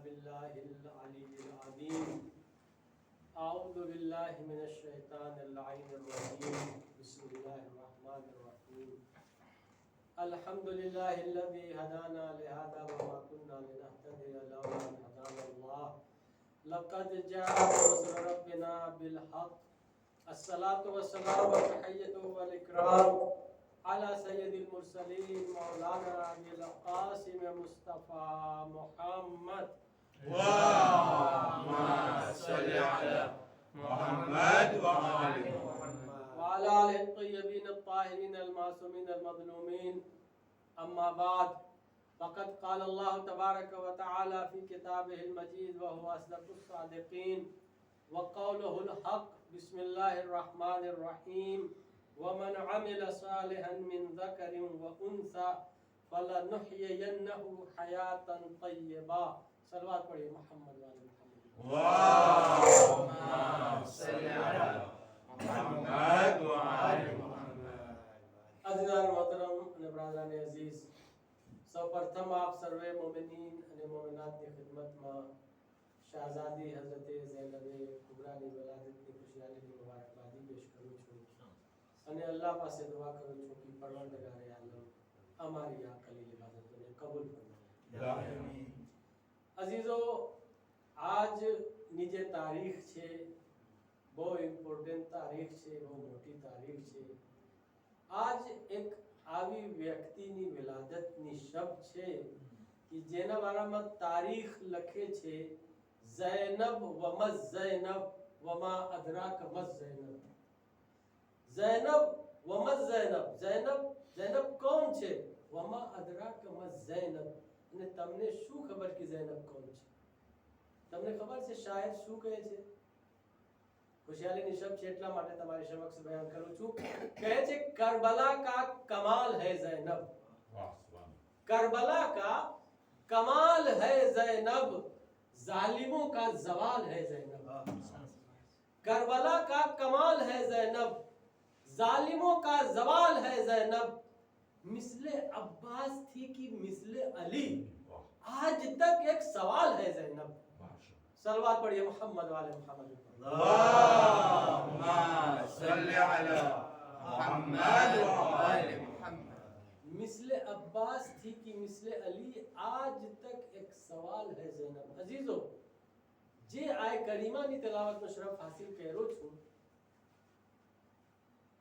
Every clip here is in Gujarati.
बिल्लाहिल अलीय्यिल अज़ीम। अऊज़ु बिल्लाहि मिनश शैतानिर रजीम। बिस्मिल्लाहिर रहमानिर रहीम। अल्हम्दुलिल्लाहिल्लज़ी हदाना लिहाज़ा वमा कुन्ना लिनहतदिया लौला अन हदानल्लाह। लक़द जाअत रुसुलु रब्बिना बिल हक़्क़। अस्सलातु वस्सलामु वत-तहिय्यतु वल इकराम अला सय्यिदिल मुरसलीन मौलाना अबील क़ासिम मुस्तफ़ा मुहम्मद अल्लाहुम्मा सल्लि अला मुहम्मद व आलि मुहम्मद व अला आलिहि तय्यबीन अत्ताहिरीन अल-मासूमीन अल-मज़लूमीन। अम्मा बाद फ़क़द क़ाल अल्लाहु तबारक व तआला फ़ी किताबिहिल मजीद व हुवा अस्दक़ुस सादिक़ीन व क़ौलुहुल हक़्क़। बिस्मिल्लाहिर रहमानिर रहीम। वमन अमिला सालिहन मिन ज़करिन व उन्सा फलनुहयियन्नहु हयातन तय्यबा। सलवात पढ़िए मोहम्मद वाले मोहम्मद। अल्लाहुम्मा सल्लि अला मुहम्मद व आलि मुहम्मद। अज़ीज़ान मोहतरम અને બ્રાદરાને અઝીઝ, સૌપ્રથમ આપ સર્વે મોમિનીન અને મોમિનાતની ખિદમતમાં શાહઝાદી હઝરત ઝૈનબે કુબરાની વલાદતની ખુશિયાલીની મુબારકબાદી પેશ કરું છું અને અલ્લાહ પાસે દુઆ કરું છું કે પરવરદગારે આલમ અમારી આ કલીલ ઇબાદતોને કબૂલ ફરમાવે। આમીન। અઝીઝો, આજની જે તારીખ છે બહુ ઇમ્પોર્ટન્ટ તારીખ છે, બહુ મોટી તારીખ છે। આજ એક આવી વ્યક્તિની વિલાદતની શબ છે કે જેના બારામાં તારીખ લખે છે ઝૈનબ વમઝ ઝૈનબ વમા અદરાક મઝ ઝૈનબ। ઝૈનબ વમઝ ઝૈનબ, ઝૈનબ ઝૈનબ કોણ છે? વમા અદરાક મઝ ઝૈનબ, અને તમને શું ખબર કે ઝૈનબ કોણ છે? તમને ખબર છે શાયર શું કહે છે? खुशहाली निशब છે એટલા માટે તમારી સમક્ષ બયાન કરું છું। કહે છે કરબલા का कमाल है ज़ैनब, करबला का कमाल है ज़ैनब, जालिमों का जवाल है ज़ैनब। करबला का कमाल है ज़ैनब, जालिमों का जवाल है ज़ैनब। मिसले अब्बास थी कि मिसले अली, आज तक एक सवाल है ज़ैनब। सलवात पढ़िए मोहम्मद वाले मोहम्मद। अल्लाहुम्मा सल्लि अला मुहम्मद व आलि मुहम्मद। मिसले अब्बास थी कि मिसले अली, आज तक एक सवाल है ज़ैनब। अजीजो, जे आय करीमानी तिलावतનો શરફ હાસિલ કર્યો છું,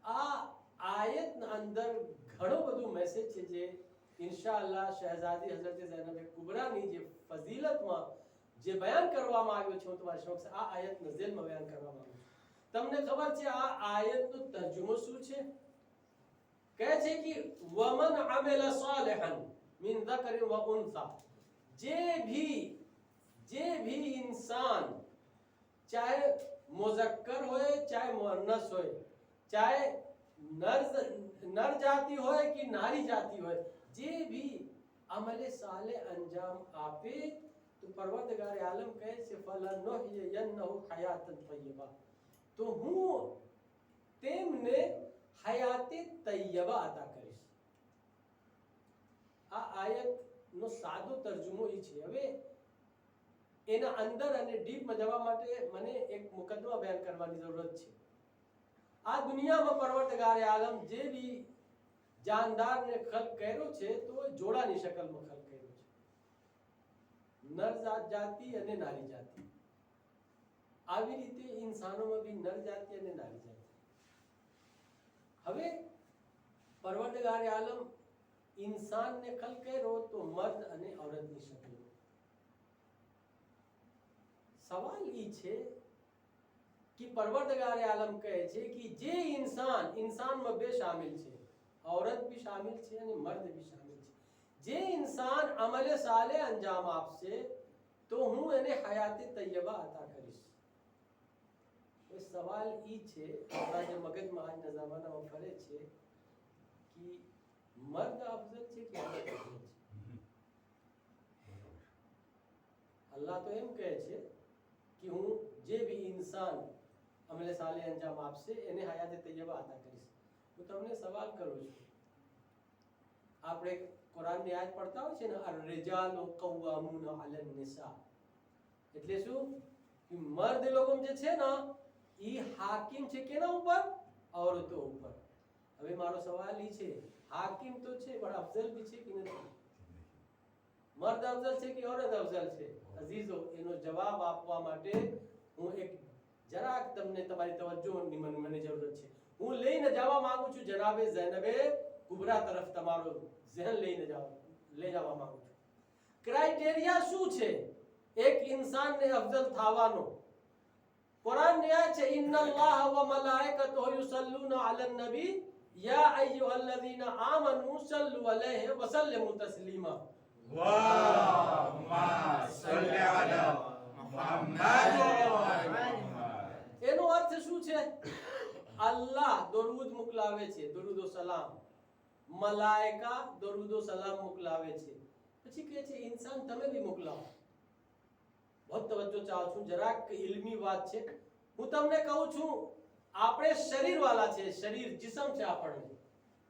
આ આયતના અંદર ઘણો બધું મેસેજ છે જે ઇન્શાઅલ્લાહ શહેઝાદી હઝરત ઝૈનબ કુબરાની જે ફઝીલતમાં જે બયાન કરવામાં આવ્યો છે હું તમારી સમક્ષ આ આયત નઝીલમાં બયાન કરવા માંગુ છું। તમને ખબર છે આ આયતનો તર્જુમો શું છે? કહે છે કે વમન અમિલા સાલિહન મિન ذکر व उन्सा, જે भी इंसान चाहे मुज़क्कर होए चाहे मुअन्नस होए, चाहे नर जाति होए कि नारी जाति होए, जे भी अमले साले अंजाम आपे तो परवरदिगार आलम कहे से फलनुहयियन्नहु हयातन तय्यबा, तो હું તેમને હયાતે તૈયબા અતા કરીશ। આ આયતનો સાદો તર્જુમો એ છે। હવે એના અંદર અને ડીપમાં જવા માટે મને એક મુકદ્દમા બયાન કરવાની જરૂરત છે। આ દુનિયામાં પરવરદગાર આલમ જે બી જાનદારને ખલ્ક કર્યો છે તો જોડાની શકલમાં ખલ્ક કર્યો છે, નર જાતિ અને નારી જાતિ। આવી રીતે ઇન્સાનોમાં બી નર જાતિ અને નારી જાતિ। હવે પરવરદગાર આલમ ઇન્સાનને ખલ્ક કર્યો તો મર્દ અને औरतની શકલમાં। સવાલ એ છે कि परवरदिगार आलम कहे છે कि જે इंसाનમાં બે શામિલ છે, औरत भी शामिल છે અને મર્દ भी शामिल છે। જે इंसान અમલે સાલે અંજામ આપશે તો હું એને હયાતે તૈયબા અતા કરીશ। એ સવાલ ઈ છે આપણા જે મગજમાં આજના જમાનામાં ફરે છે कि મર્દ અફઝલ છે કે औरत અફઝલ છે? અલ્લાહ તો એમ કહે છે कि હું જે भी इंसान અમલે સાલે અંજામ આપશે એને હયાતે તૈયબા અતા કરીશ। હું તમને સવાલ કરું છું, આપણે કુરાનની આયત પડતા હોય છે ને, અર રિજાલુ કવ્વામૂન અલન નિસા, એટલે શું કે મર્દ લોકો જે છે ને ઈ હાકિમ છે કેના ઉપર? औरतों ઉપર. હવે મારો સવાલ ઈ છે, હાકિમ તો છે પણ અફઝલ બી છે કે નથી? મર્દ અફઝલ છે કે औरत અફઝલ છે? અઝીઝો, એનો જવાબ આપવા માટે હું એક જરાક તમને તમારી તવજ્જોની મને જરૂરત છે. હું લઈને જવા માંગુ છું જનાબે ઝૈનબે કુબરા તરફ, તમારો ઝહન લઈ જવા માંગુ છું. ક્રાઇટેરિયા શું છે એક ઇન્સાનને અફઝલ થવાનો? कुरान ने आया है इन्नल्लाह व मलाइकतुहु युसल्लूना अलन नबी या अय्युहल्लज़ीना आमनू सल्लु अलैहि व सल्लिमू तस्लीमा। अल्लाहुम्मा सल्लि अला मुहम्मद व आलि मुहम्मद। એનો અર્થ શું છે? અલ્લાહ દરૂદ મોકલાવે છે, દરૂદ ઓ સલામ. મલાઈકા દરૂદ ઓ સલામ મોકલાવે છે. પછી કહે છે ઇન્સાન તમે भी મોકલાવો. बहुत तवज्जो चाहूं છું, જરાક ઇલ્મી વાત છે. હું તમને કહું છું આપણે શરીર વાળા છે, શરીર જિસ્મ છે આપણને.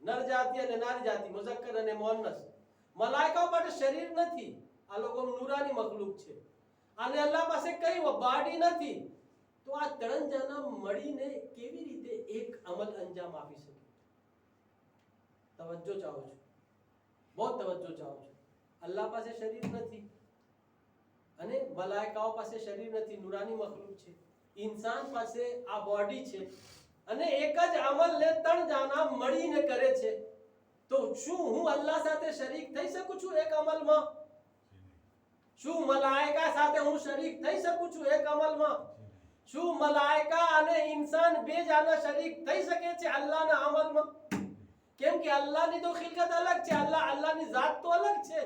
નર જાતિ અને નારી જાતિ, મુઝક્કર અને મુઅન્નસ. મલાઈકાઓ માટે શરીર નથી. આ લોકો નૂરાની મખલુક છે અને અલ્લાહ પાસે કઈ બોડી નથી. તો આ ત્રણ જણા મળીને કેવી રીતે એક અમલ અંજામ આપી શકે? તવજ્જો ચાહું છું, बहुत તવજ્જો ચાહું છું. અલ્લાહ પાસે શરીર નથી અને મલાઈકાઓ પાસે શરીર નથી, નૂરાની મખલુક છે. ઇન્સાન પાસે આ બોડી છે અને એક જ અમલને ત્રણ જણા મળીને કરે છે. તો શું હું અલ્લાહ સાથે શરીક થઈ શકું છું એક અમલમાં? શું મલાઈકા સાથે હું શરીક થઈ શકું છું એક અમલમાં? શું મલાઈકા અને ઇન્સાન બે જણા શરીક થઈ શકે છે અલ્લાહના અમલમાં? કેમ કે અલ્લાહની તો ખિલકત અલગ છે, અલ્લાહની જાત તો અલગ છે,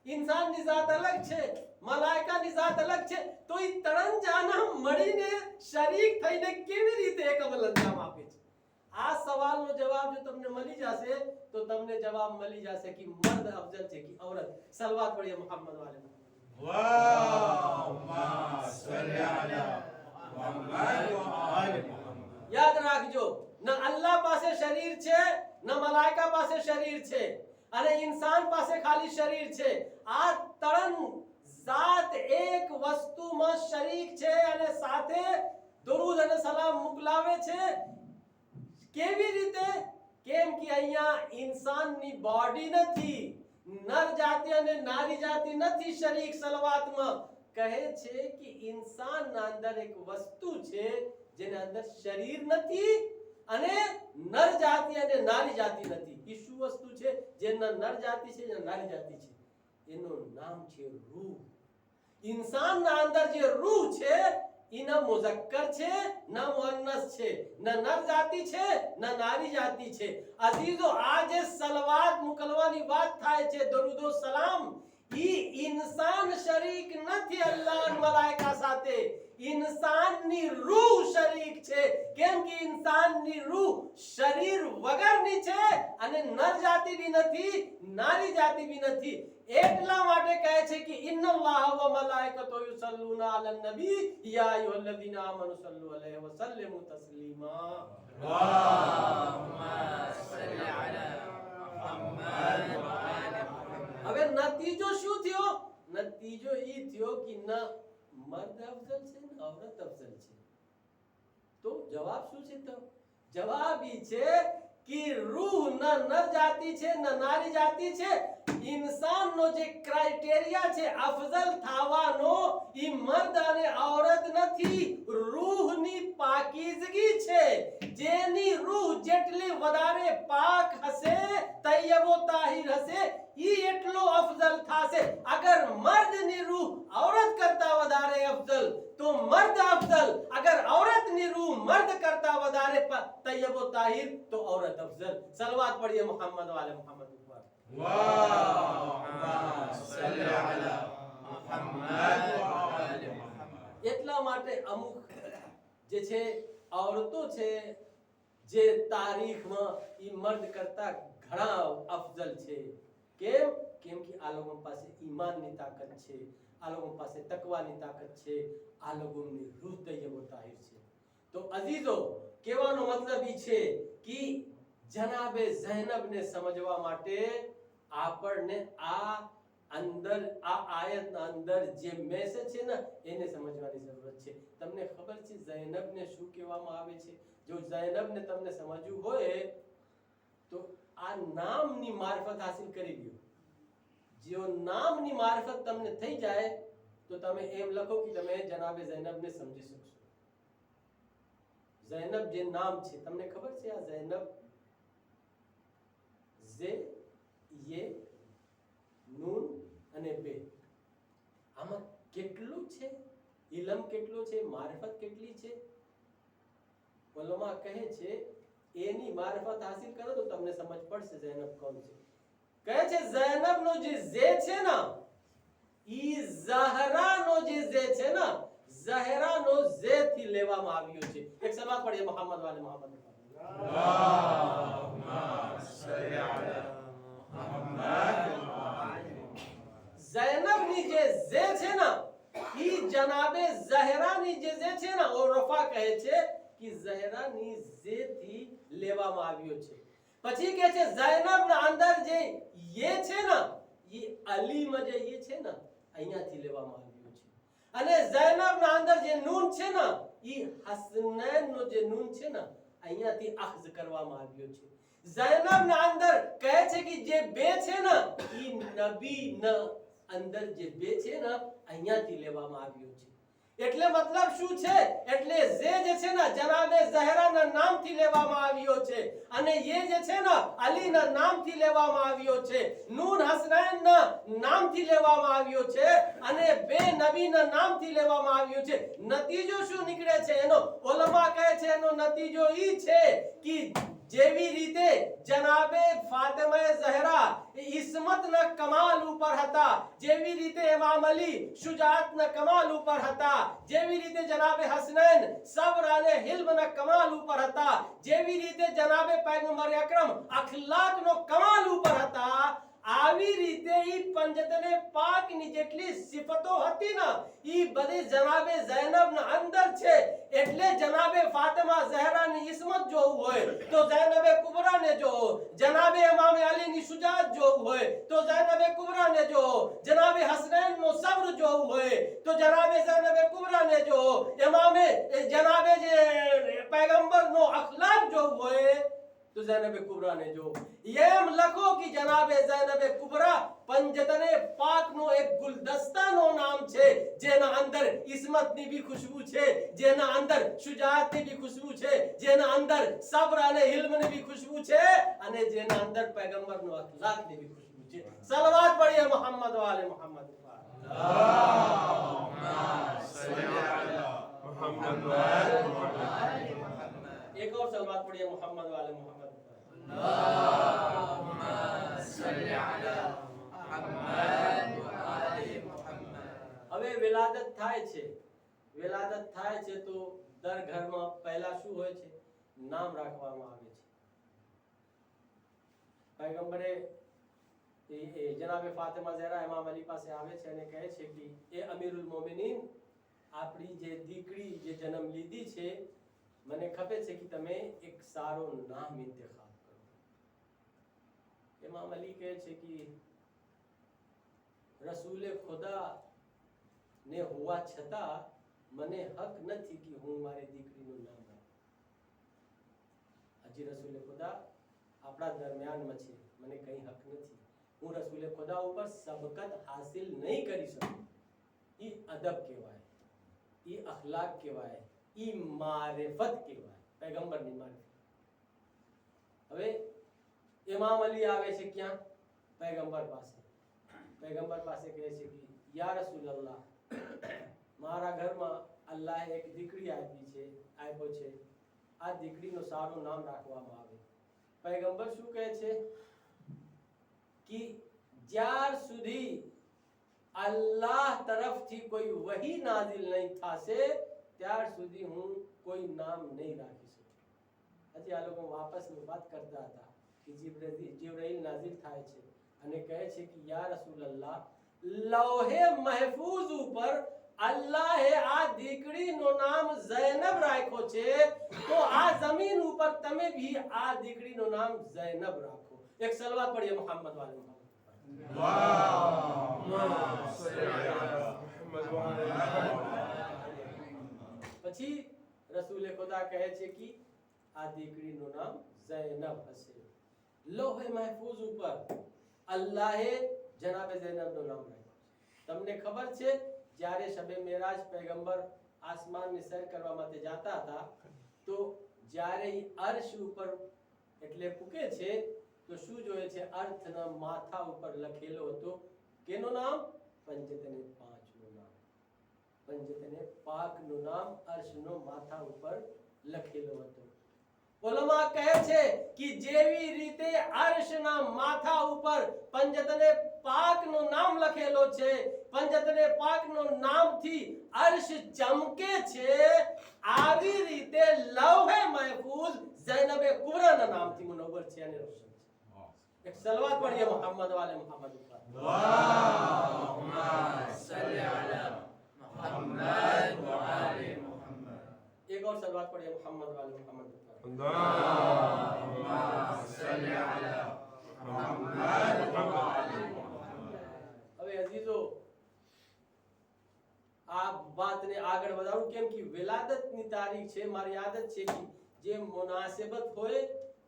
इंसानની જાત અલગ છે, મલાઈકાની જાત અલગ છે. તો એ ત્રણ જણા મળીને શરીક થઈને કેવી રીતે એક અમલ અંજામ આપે છે? આ સવાલનો જવાબ જો તમને મળી જશે તો તમને જવાબ મળી જશે કે મર્દ અફઝલ છે કે औरत. સલવાત પઢિए मोहम्मद वाले अल्लाहुम्मा सल्लि अला मुहम्मद व आलि मुहम्मद। યાદ રાખજો, ન અલ્લાહ પાસે શરીર છે ન મલાઈકા પાસે શરીર છે અને ઇન્સાન પાસે ખાલી શરીર છે. આ ત્રણ જાત એક વસ્તુમાં શરીક છે અને સાથે દરૂદ અને સલામ મોકલાવે છે. કેવી રીતે? કેમ કે અહીંયા ઇન્સાનની બોડી નથી, નર જાતિ અને નારી જાતિ નથી શરીક. સલવાતમાં કહે છે કે ઇન્સાનના અંદર એક વસ્તુ છે જેના અંદર શરીર નથી અને નર જાતિ અને નારી જાતિ નથી. એ શું વસ્તુ છે જેના નર જાતિ છે અને નારી જાતિ છે? એનું નામ છે રૂહ. ઇન્સાનના અંદર જે રૂહ છે એ ન મુઝક્કર છે ન મુઅન્નસ છે, ન નર જાતિ છે ન નારી જાતિ છે. અઝીઝો, આ જે સલવાત મોકલવાની વાત થાય છે, દરૂદ ઓ સલામ, ઈ ઇન્સાન શરીક નથી અલ્લાહ અને મલાઈકા સાથે. ઇન્સાનની રૂહ શરીક છે. કેમ કે ઇન્સાનની રૂહ શરીર વગરની છે અને નર જાતિ બી નથી, નારી જાતિ બી નથી. એટલા માટે કહે છે કે ઇન્નલ્લાહ વ મલાઇકતુહુ યુસલ્લુના અલન નબી યા અય્યુહલ્લઝીના આમનુ સલ્લુ અલૈહિ વ સલ્લિમુ તસ્લીમા. अल्लाहुम्मा सल्लि अला मुहम्मद व आलि मुहम्मद। હવે નતીજો શું થયો? નતીજો ઈ થયો કે ન મર્દ અફઝલ છે ને औरत અફઝલ છે. તો જવાબ શું છે? તો જવાબ ઈ છે કે રૂહ ન નર જાતિ છે ન નારી જાતિ છે. ઇન્સાનનો જે ક્રાઇટેરિયા છે અફઝલ થવાનો, ઈ મર્દ અને औरत નથી, રૂહની પાકીઝગી છે. જેની રૂહ જેટલી વધારે પાક હશે, તૈયબો તાહિર હશે, ઈ એટલો અફઝલ થશે. અગર મર્દની રૂહ औरत કરતા વધારે અફઝલ તો મર્દ અફઝલ. અગર औरतની રૂહ મર્દ કરતા વધારે તૈયબો તાહિર તો औरत અફઝલ. સલવાત પઢિए मोहम्मद वाले मोहम्मद ઉપર. अल्लाहुम्मा सल्लि अला मुहम्मद व आलि मुहम्मद। એટલા માટે અમુક જે છે औरतो છે જે તારીખમાં ઈ મર્દ કરતા ઘણા અફઝલ છે. કેમ? કેમ કે આ લોકો પાસે ઈમાનની તાકાત છે, આ લોકો પાસે તકવાની તાકાત છે, આ લોકોની રૂહ તૈયબો તાહિર છે. તો અઝીઝો, કહેવાનો મતલબ ઈ છે કે જનાબે ઝૈનબને સમજવા માટે આપણને આ અંદર આ આયતના અંદર જે મેસેજ છે ને એને સમજવાની જરૂરત છે. તમને ખબર છે ઝૈનબને શું કહેવામાં આવે છે? જો ઝૈનબને તમને સમજવું હોય તો આ નામની મારફત હાસિલ કરી લ્યો. જો નામની મારફત તમને થઈ જાય તો તમે એમ લખો કે તમે જનાબે ઝૈનબને સમજી શકશો. ઝૈનબ જે નામ છે તમને ખબર છે આ ઝૈનબ ઝે યે નૂન અને બે આમાં કેટલું છે? ઇલમ કેટલો છે? મારફત કેટલી છે? ઉલમા કહે છે એની મારફત હાસિલ કરો તો તમને સમજ પડશે ઝૈનબ કોણ છે. કહે છે ઝૈનબ નો જે ઝે છે ને ઈ ઝહરા નો જે ઝે છે ને ઝહરા નો ઝે થી લેવામાં આવ્યો છે. એક સલાત પढ़िए મોહમ્મદ વાલે મોહમ્મદ. અલ્લાહુમ્મા સલ્લી અલા મુહમ્મદ. ઝૈનબ ની જે ઝે છે ને ઈ જનાબે ઝહરા ની જે ઝે છે ને ઓ રફા કહે છે કે ઝહરા ની ઝે થી લેવામાં આવ્યો છે. પછી કહે છે ઝૈનબ ના અંદર જે યે છે ને ઈ અલી માં જે યે છે ને અહીંયાથી લેવામાં આવ્યો છે. અને ઝૈનબ ના અંદર જે નૂન છે ને ઈ હસનૈન નો જે નૂન છે ને અહીંયાથી અખ્ઝ કરવામાં આવ્યો છે. ઝૈનબ ના અંદર કહે છે કે જે બે છે ને ઈ નબી ના અંદર જે બે છે ને અહીંયાથી લેવામાં આવ્યો છે. એટલે મતલબ શું છે? એટલે જે છે ને જનાબે ઝહરા ના નામથી લેવામાં આવ્યો છે અને યે જે છે ને અલી ના નામથી લેવામાં આવ્યો છે. નૂન હસનૈન ના નામથી લેવામાં આવ્યો છે અને બે નબી ના નામથી લેવામાં આવ્યો છે. નતીજો શું નીકળે છે એનો? ઉલમા કહે છે એનો નતીજો ઈ છે કે જેવી રીતે જનાબે ફાતિમા ઝહરા ઇસ્મત ના કમાલ ઉપર હતા, જેવી રીતે ઇમામ અલી શુજાઅત ના કમાલ ઉપર હતા, જેવી રીતે જનાબે હસનૈન સબ્ર અને हिल्म ના કમાલ ઉપર હતા, જેવી રીતે જનાબે પૈગંબર અકરમ અખલાક નો કમાલ ઉપર હતા, આવી રીતે ઈ પંજતને પાક ની જેટલી સિફતો હતી ને ઈ બધી જનાબે ઝૈનબ ના અંદર છે. એટલે જનાબે ફાતિમા ઝહરા ની ઇસ્મત જોવું હોય તો ઝૈનબે કુબરા ને જો, જનાબે ઇમામ અલી ની શુજાઅત જોવું હોય તો ઝૈનબે કુબરા ને જો, જનાબે હસનૈન નો સબ્ર જોવું હોય તો જનાબે ઝૈનબે કુબરા ને જો, ઇમામે જનાબે જે પૈગંબર નો અખલાક જોવું હોય તો ઝૈનબે કુબરા ने जो એમ લખો કે જનાબે ઝૈનબે કુબરા પંજતને પાક નો એક ગુલદસ્તા નો નામ છે જેના અંદર ઇસ્મત ની भी खुशबू છે, જેના અંદર શુજાઅત ની भी खुशबू છે, જેના અંદર સબ્ર અને ઇલ્મ ની भी खुशबू છે અને જેના અંદર પૈગંબર નો અખલાક ની भी खुशबू છે. સલાવત પढ़िए મોહમ્મદ વાલે મોહમ્મદ. અલ્લાहुम्मा सल्ली अला मुहम्मद वाले मुहम्मद. एक और सलावत पढ़िए मोहम्मद वाले मोहम्मद. अल्लाहुम्मा सल्ली अला मुहम्मद वाले मुहम्मद. હવે વિલાદત થાય છે. વિલાદત થાય છે તો દર ઘરમાં પહેલા શું હોય છે? નામ રાખવામાં આવે છે. પૈગંબરે જનાબે ફાતિમા ઝહરા ઇમામ અલી પાસે આવે છે અને કહે છે કે એ અમીરુલ મોમિનીન આપણી જે દીકરી જે જન્મ લીધી છે મને ખપે છે કે તમે એક સારો નામ ઇંતખાબ કરો. ઇમામ અલી કહે છે કે રસૂલે ખુદા ને હોવા છતાં મને હક નથી કે હું મારી દીકરીનું નામ રાખું. હજી રસૂલે ખુદા આપણા દરમિયાનમાં છે, મને કંઈ હક નથી. હું રસૂલે ખુદા ઉપર સબકત હાસિલ નહીં કરી શકું. ઈ અદબ કહેવાય, ઈ અખલાક કહેવાય, ઈ મારિફત કહેવાય, પૈગંબરની મારિફત. હવે ઇમામ અલી આવે છે ક્યાં? પૈગંબર પાસે. પૈગંબર પાસે કહે છે કે યા રસૂલલ્લાહ, મારા ઘરમાં અલ્લાહે એક દીકરી આપ્યો છે, આ દીકરીનું સારું નામ રાખવામાં આવે. પૈગંબર શું કહે છે કે જ્યાર સુધી અલ્લાહ તરફથી કોઈ વહી નાઝિલ નહીં થશે ત્યાર સુધી હું કોઈ નામ નહીં રાખી શકું. હજી આ લોકો વાપસની વાત કરતા હતા કે જીબ્રાઈલ નાઝિલ થાય છે અને કહે છે કે યા રસૂલલ્લાહ, લૌહે મહફૂઝ ઉપર અલ્લાહે આ દીકરીનું નામ ઝૈનબ રાખ્યો છે તો આ જમીન ઉપર તમે भी આ દીકરીનું નામ ઝૈનબ રાખો. એક સલવાત પढ़िए मोहम्मद वाले मोहम्मद. اللهم صل على محمد وعلى પછી રસૂલે ખુદા કહે છે કે આ દીકરીનું નામ ઝૈનબ હશે. લોહે મહફૂઝ ઉપર અલ્લાહે જનાબે ઝૈનબનું નામ રાખ્યું. તમને ખબર છે જ્યારે શબે મેરાજ પૈગંબર આસમાનની સૈર કરવા માટે જતા હતા તો જ્યારે અર્શ ઉપર એટલે પૂકે છે તો શું જોઈએ છે? અર્થના માથા ઉપર લખેલો હતો કેનું નામ? પંજતને પાંચનું નામ. પંજતને પાકનું નામ અર્શનો માથા ઉપર લખેલો હતો. ઉલમા કહે છે કે જેવી રીતે અર્શના માથા ઉપર પંજતને પાકનું નામ લખેલો છે, પંજતને પાકનું નામથી અર્શ ચમકે છે, આવી રીતે લૌહે મહફૂઝ ઝૈનબે કુબરાના નામથી મુનવ્વર છે અને રોશન છે. એક સલવાત પઢીએ મોહમ્મદ વાલે મોહમ્મદ ઉપર. اللهم صل على محمد وعلى محمد. एक और सलवात पढ़िए मोहम्मद वाले मोहम्मद पर. اللهم صل على محمد وعلى محمد. હવે અઝીઝો આ વાતને આગળ વધારું કેમ કે વિલાદતની તારીખ છે. મારી આદત છે કે જે મુનાસબત હોય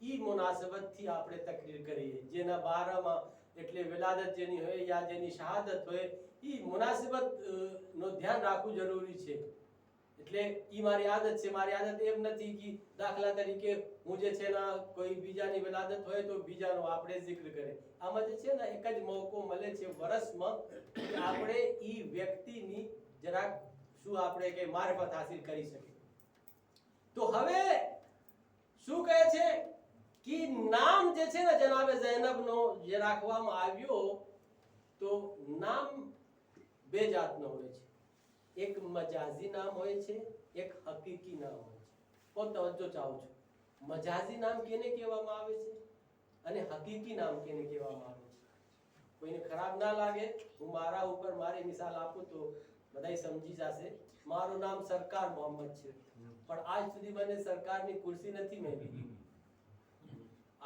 ઈ મુનાસબત થી આપણે તકરીર કરીએ. જેના બારામાં એટલે વિલાદત જેની હોય યા જેની શહાદત હોય ઈ મુનાસબત નો ધ્યાન રાખવું જરૂરી છે. એટલે ઈ મારી આદત છે. મારી આદત એમ નથી કે દાખલા તરીકે હું જે છે ને કોઈ બીજાની વિલાદત હોય તો બીજાનો આપણે જિક્ર કરે. આમાં જે છે ને એક જ મોકો મળે છે વર્ષમાં કે આપણે ઈ વ્યક્તિની જરાક શું આપણે કે મારફત હાસિલ કરી શકીએ. તો હવે શું કહે છે કે નામ જે છે ને જનાબે ઝૈનબનો જે રાખવામાં આવ્યો તો નામ બે જાતનો હોય છે. એક મજાજી નામ હોય છે, એક હકીકી નામ હોય છે. પણ તવજ્જો ચાહું છું, મજાજી નામ કેને કહેવામાં આવે છે અને હકીકી નામ કેને કહેવામાં આવે છે? કોઈને ખરાબ ના લાગે, હું મારા ઉપર મારી મિસાલ આપું તો બધાય સમજી જશે. મારું નામ સરકાર મોહમ્મદ છે, પણ આજ સુધી મને સરકારની ખુરશી નથી મળી.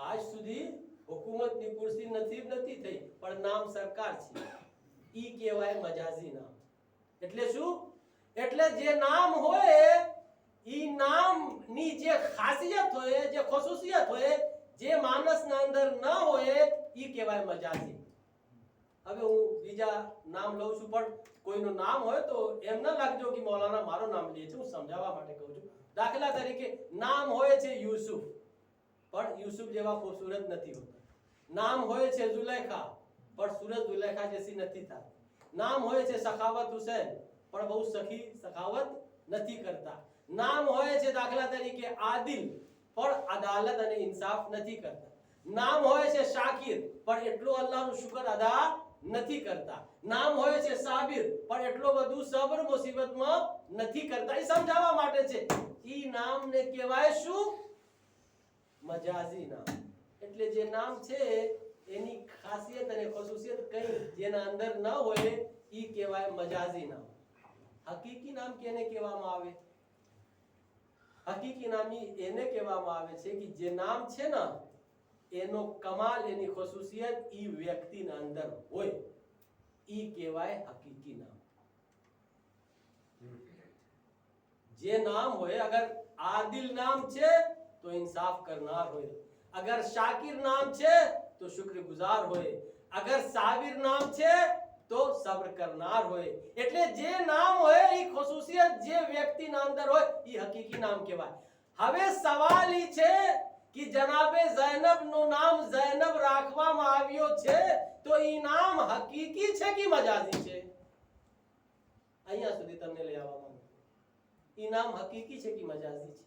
આજ સુધી હુકુમતની ખુરશી નસીબ નથી થઈ, પણ નામ સરકાર છે. ઈ કહેવાય મજાજી નામ. એટલે શું? એટલે જે નામ હોય ઈ નામની જે ખાસિયત હોય, જે ખુસુસિયત હોય, જે માણસના અંદર ન હોય ઈ કહેવાય મજાજી. હવે હું બીજા નામ લઉં છું, પણ કોઈનું નામ હોય તો એમ ન લાગજો કે મૌલાના મારું નામ લે છે. હું સમજાવવા માટે કહું છું. દાખલા તરીકે નામ હોય છે યુસુફ, પણ યુસુફ જેવા ખૂબસૂરત નથી હોતા. નામ હોય છે ઝુલેખા, પણ સૂરત ઝુલેખા જેસી નથી થતી. નામ હોય છે સખાવત હુસૈન, પણ બહુ સખી સખાવત નથી કરતા. નામ હોય છે દાખલા તરીકે આદિલ, પણ અદાલત અને ઇન્સાફ નથી કરતા. નામ હોય છે શાકિર, પણ એટલો અલ્લાહનું શુક્ર અદા નથી કરતા. નામ હોય છે સાબિર, પણ એટલો બધું સબ્ર મુસીબતમાં નથી કરતા. એ સમજાવવા માટે છે. ઈ નામને કહેવાય શું? મજાજી નામ. એટલે જે નામ છે એની ખાસિયત અને ખુસુસિયત કઈ જેના અંદર ન હોય ઈ કહેવાય મજાજી નામ. હકીકી નામ કેને કહેવામાં આવે? હકીકી નામ એને કહેવામાં આવે છે કે જે નામ છે ને એનો કમાલ, એની ખુસુસિયત ઈ વ્યક્તિના અંદર હોય, ઈ કહેવાય હકીકી નામ. જે નામ હોય, અગર આદિલ નામ છે તો इंसाफ करनार होए, अगर शाकिर नाम छे तो शुक्रगुजार होए, अगर साबिर नाम छे तो सब्र करनार होए. એટલે જે નામ હોય ઈ ખુસુસિયત જે વ્યક્તિના અંદર હોય ઈ હકીકી નામ કહેવાય. હવે સવાલ ઈ છે કે જનાબે ઝૈનબનું નામ ઝૈનબ રાખવામાં આવ્યો છે તો ઈ નામ હકીકી છે કે મજાજી છે? અહીંયા સુધી તમને લઈ આવવા માંગુ. ઈ નામ હકીકી છે કે મજાજી છે?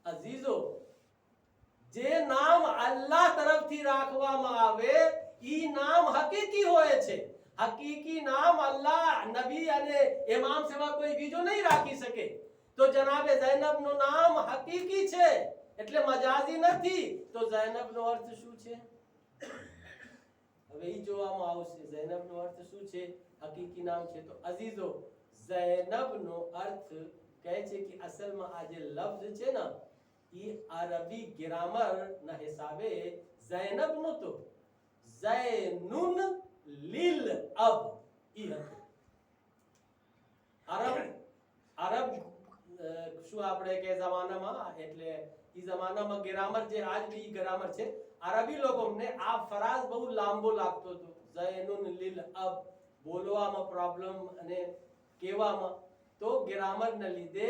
અઝીઝો, જે નામ અલ્લાહ તરફથી રાખવામાં આવે ઈ નામ હકીકી હોય છે. હકીકી નામ અલ્લાહ, નબી અને ઇમામ સિવાય કોઈ બીજો નહીં રાખી શકે. તો જનાબે ઝૈનબનું નામ હકીકી છે એટલે મજાજી નથી. તો ઝૈનબનો અર્થ શું છે? હવે ઈ જોવામાં આવશે. ઝૈનબનો અર્થ શું છે? હકીકી નામ છે. તો અઝીઝો, ઝૈનબનો અર્થ કહે છે કે અસલમાં આ જે લફ્ઝ છે ને ઈ અરબી ગ્રામર ના હિસાબે ઝૈનબ નો તો ઝૈનુન લીલ અબ ઈ હતું. અરબ શું આપણે કે જમાનામાં એટલે ઈ જમાનામાં ગ્રામર જે આજ બી ગ્રામર છે અરબી લોકોને આ ફરાઝ બહુ લાંબો લાગતો હતો. ઝૈનુન લીલ અબ બોલવામાં પ્રોબ્લેમ અને કહેવામાં, તો ગ્રામરના લીધે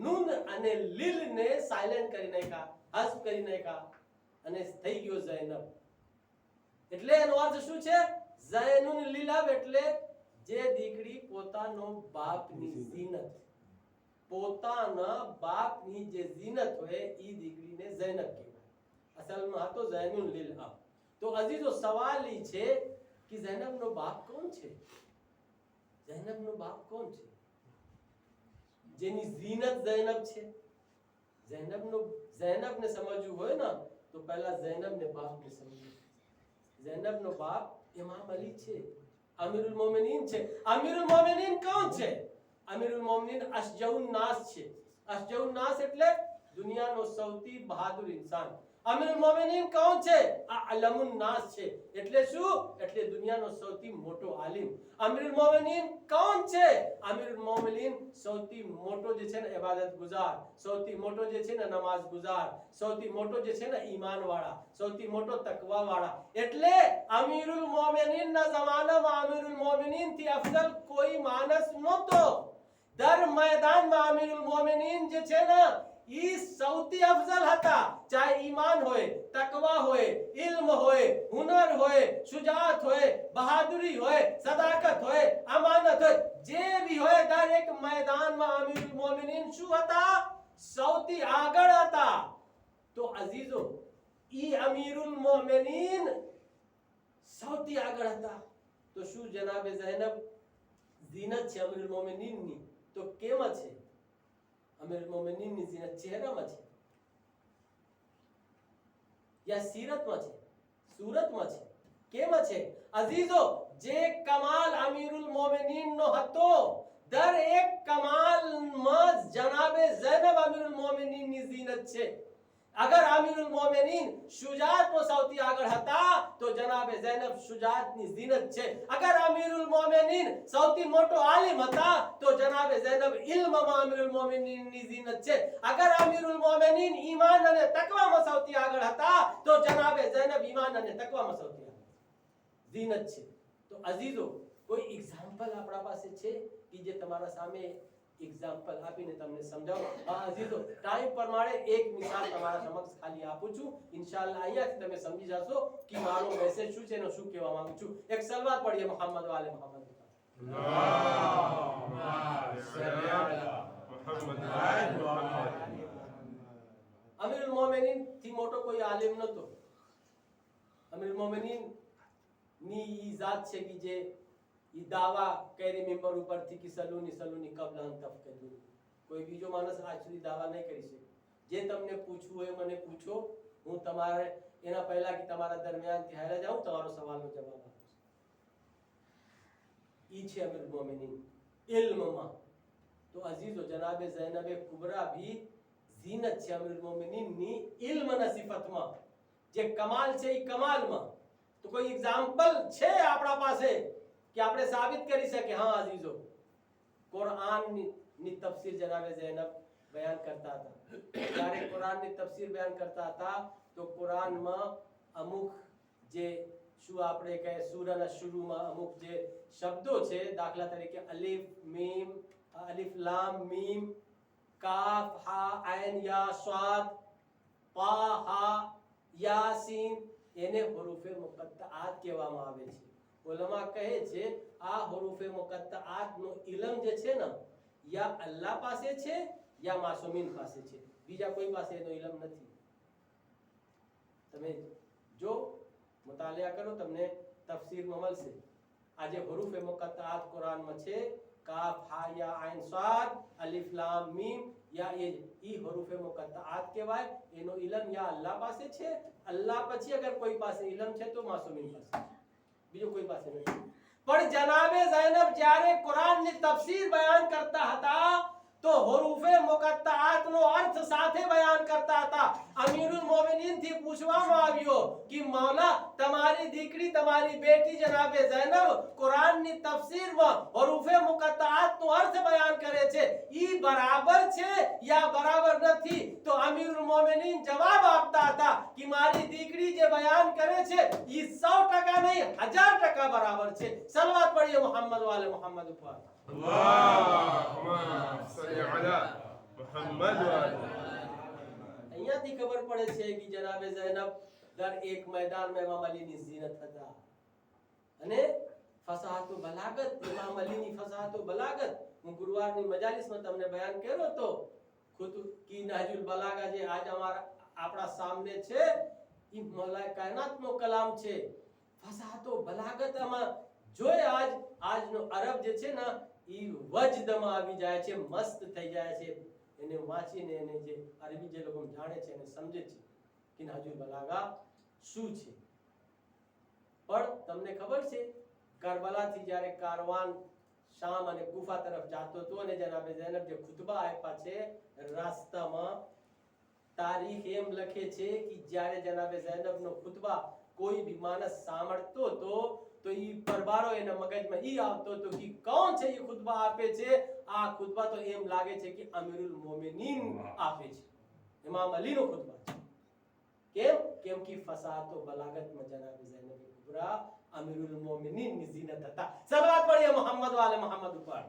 નુન અને લીલ ને સાયલેન્ટ કરી નાખ્યા, હસ્ફ કરી નાખ્યા અને થઈ ગયો ઝૈનબ. એટલે એનો અર્થ શું છે? ઝૈનુન લીલ અબ એટલે જે દીકરી પોતાનો બાપની ઝીનત, પોતાના બાપની જે ઝીનત હોય ઈ દીકરીને ઝૈનબ કહેવાય. અસલમાં તો ઝૈનુન લીલ અબ. તો અઝીઝો સવાલ ઈ છે કે ઝૈનબનો બાપ કોણ છે? ઝૈનબનો બાપ કોણ છે? જેની ઝીનત ઝૈનબ છે. ઝૈનબને સમજવું હોય ને તો પહેલા ઝૈનબને બાપને સમજવું. ઝૈનબનો બાપ ઇમામ અલી છે, અમીરુલ મોમિનીન છે. અમીરુલ મોમિનીન કોણ છે? અમીરુલ મોમિનીન અશજઉન નાસ છે. અશજઉન નાસ એટલે દુનિયાનો સૌથી બહાદુર ઇન્સાન. અમીરુલ મોમિનીન કોણ છે? આ અલમુન નાસ છે. એટલે શું? એટલે દુનિયાનો સૌથી મોટો આલિમ. અમીરુલ મોમિનીન કોણ છે? અમીરુલ મોમિનીન સૌથી મોટો જે છે ને ઇબાદત ગુજાર, સૌથી મોટો જે છે ને નમાઝ ગુજાર, સૌથી મોટો જે છે ને ઈમાન વાળા, સૌથી મોટો તકવા વાળા. એટલે અમીરુલ મોમિનીન ના જમાનામાં અમીરુલ મોમિનીન થી અફઝલ કોઈ માણસ નહોતો. દર મેદાનમાં અમીરુલ મોમિનીન જે છે ને ઈ સૌથી અફઝલ હતા. ચાહે ઈમાન હોય, તકવા હોય, ઇલ્મ હોય, હુનર હોય, શુજાત હોય, બહાદુરી હોય, સદાકત હોય, અમાનત હોય, જે भी હોય દરેક મેદાનમાં અમીરુલ મોમિનીન શું હતા? સૌથી આગળ હતા. તો અઝીઝો ઈ અમીરુલ મોમિનીન સૌથી આગળ હતા. તો શું જનાબે ઝૈનબ ઝીનત છે અમીરુલ મોમિનીનની? તો કેમ છે? અમીરુલ મોમિનીનની ઝીનત ચહેરામાં છે યા સીરતમાં છે, સુરતમાં છે? કેમ છે? અઝીઝો જે કમાલ અમીરુલ મોમિનીનનો હતો, દર એક કમાલમાં જનાબે ઝૈનબ અમીરુલ મોમિનીનની ઝીનત છે. અગર અમીરુલ મોમિનીન શુજાતમાં સૌથી આગળ હતા તો જનાબે ઝૈનબ શુજાતની ઝીનત છે. અગર અમીરુલ મોમિનીન સૌથી મોટો આલિમ હતા તો જનાબે ઝૈનબ ઇલ્મમાં અમીરુલ મોમિનીનની ઝીનત છે. અગર અમીરુલ મોમિનીન ઈમાન અને તકવામાં સૌથી આગળ હતા તો જનાબે ઝૈનબ ઈમાન અને તકવામાં સૌથી આગળ ઝીનત છે. તો અઝીઝો કોઈ એક્ઝામ્પલ આપણા પાસે છે કે જે તમારા સામે એક્ઝામ્પલ આપીને તમને સમજાવો? હા અઝીઝો, ટાઈમ પ્રમાણે એક મિસાલ તમારા સમક્ષ ખાલી આપું છું. ઇન્શાઅલ્લાહ અહીંયાથી તમે સમજી જશો કે મારો મેસેજ શું છે ને શું કહેવા માંગુ છું. એક સલવાત પઢીએ મોહમ્મદ વાલે મોહમ્મદ. અમીરુલ મોમિનીન થી મોટો કોઈ આલિમ નહોતો. અમીરુલ મોમિનીન ની ઈ જાત છે કે જે ઈ દાવા કરી મેમ્બર ઉપરથી કે સલુની કબલા અન તફકદુ. કોઈ બીજો માણસ આજ સુધી દાવા નહીં કરી શકે. જે તમને પૂછવું હોય મને પૂછો, હું તમારે એના પહેલા કે તમારા દરમિયાનથી હારે જાઉં, તમારો સવાલનો જવાબ આપું. ઈ છે અમીરુલ મોમિનીન ઇલ્મમાં. તો અઝીઝો જનાબે ઝૈનબે કુબરા ભી ઝીનત છે અમીરુલ મોમિનીનની ઇલ્મના સિફતમાં. જે કમાલ છે ઈ કમાલમાં. તો કોઈ એક્ઝામ્પલ છે આપણા પાસે કે આપણે સાબિત કરી શકે? હા અઝીઝો, કુરાનની તફસીર જનાબે ઝૈનબ બયાન કરતા હતા. જ્યારે કુરાનની તફસીર બયાન કરતા હતા તો કુરાનમાં અમુક જે શું આપણે કહે સૂરાના શરૂમાં અમુક જે શબ્દો છે, દાખલા તરીકે અલિફ લામ મીમ, કાફ હા આઈન યા સ્વાદ, પા હા યાસીન, એને હુરુફે મુકત્તઆત કહેવામાં આવે છે. ઉલમા કહે છે આ હુરુફે મુકત્તઆતનો ઇલમ જે છે ને યા અલ્લાહ પાસે છે યા માસૂમીન પાસે છે. બીજા કોઈ પાસે એનો ઇલમ નથી. તમે જો મુતાલિયા કરો તમને તફસીરમાં મળશે. આજે હુરુફે મુકત્તઆત કુરાનમાં છે કાફ હા યા આઈન સ્વાદ અલિફ લામ મીમ, યા ઈ હુરુફે મુકત્તઆત કહેવાય. એનો ઇલમ યા અલ્લાહ પાસે છે. અલ્લાહ પછી અગર કોઈ પાસે ઇલમ છે તો માસૂમીન પાસે છે, બીજો કોઈ પાસે નથી. પણ જનાબે ઝૈનબ જ્યારે કુરાનની તફસીર બયાન કરતા હતા તો હુરુફે મુકત્તાઆત નો અર્થ સાથે બયાન કરતા હતા. અમીરુલ મોમિનીન થી પૂછવામાં આવ્યો કે મૌલા તમારી દીકરી તમારી બેટી જનાબે ઝૈનબ કુરાનની તફસીરમાં હુરુફે મુકત્તાઆત નો અર્થ બયાન કરે છે, ઈ બરાબર છે યા બરાબર નથી? તો અમીરુલ મોમિનીન જવાબ આપતા હતા કે મારી દીકરી જે બયાન કરે છે ઈ 100% નહીં 1000% બરાબર છે. સલવાત પढ़िए મોહમ્મદ વાલે મોહમ્મદ ઉપર. અલ્લાહુમ્મા સલ્લી અલા મુહમ્મદ વ અહીંયાથી ખબર પડે છે કે જનાબે ઝૈનબ દર એક મેદાનમાં ઇમામ અલીની ઝીનત હતા અને ફસાહતો બલાગત, ઇમામ અલીની ફસાહતો બલાગત હું ગુરુવારની મજાલિસમાં તમને બયાન કર્યો તો ખુદ કી નહજુલ બલાગા જે આજ આપણા સામે છે ઈ મૌલાએ કાયનાતનો કલામ છે. ફસાહતો બલાગત આમાં જોઈ આજનો અરબ જે છે ને ઈ વજદમાં આવી જાય છે, મસ્ત થઈ જાય છે. એને વાંચીને એને જે અરબી જે લોકો જાણે છે એને સમજે છે કે નહજુલ બલાગા શું છે. પણ તમને ખબર છે કરબલાથી જ્યારે કારવાન શામ અને કુફા તરફ જાતો હતો અને જનાબે ઝૈનબ જે ખુતબા આપ્યા છે રાસ્તામાં તારીખ એમ લખે છે કે જ્યારે જનાબે ઝૈનબનો ખુતબા કોઈ બી માણસ સાંભળતો હતો તો ઈ પરબારો એના મગજમાં ઈ આવતો હતો કે કોણ છે ઈ ખુતબા આપે છે? આ ખુતબા તો એમ લાગે છે કે અમીરુલ મોમિનીન આપે છે, ઇમામ અલીનો ખુતબા છે. કેમ કે ફસાહતો બલાગતમાં જનાબે ઝૈનબ કુબરા અમીરુલ મોમિનીન ની ઝીનત હતા. સલવાત પढ़िए મોહમ્મદ વાલે મોહમ્મદ ઉપર.